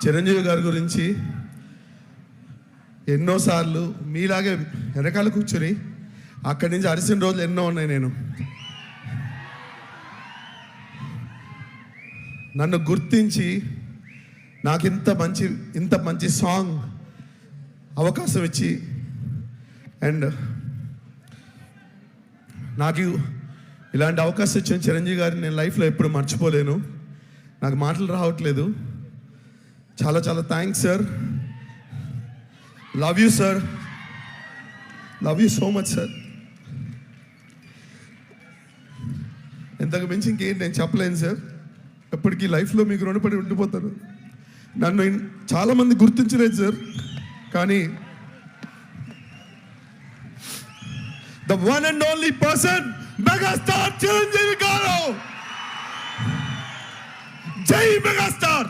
చిరంజీవి గారి గురించి ఎన్నోసార్లు మీలాగే వెనకాల కూర్చొని అక్కడి నుంచి అరిసిన రోజులు ఎన్నో ఉన్నాయి. నేను నన్ను గుర్తించి నాకు ఇంత మంచి సాంగ్ అవకాశం ఇచ్చి అండ్ నాకు ఇలాంటి అవకాశం ఇచ్చిన చిరంజీవి గారిని నేను లైఫ్లో ఎప్పుడు మర్చిపోలేను. నాకు మాటలు రావట్లేదు. చాలా చాలా thanks sir. Love you sir. Love you so much sir. ఇంతకు మించి ఇంకేంటి నేను చెప్పలేను సార్. ఎప్పటికీ లైఫ్లో మీకు రుణపడి ఉండిపోతాను. నన్ను చాలామంది గుర్తించలేదు సార్, కానీ the one and only person megastar Chiranjeevi గారు. జై మెగాస్టార్.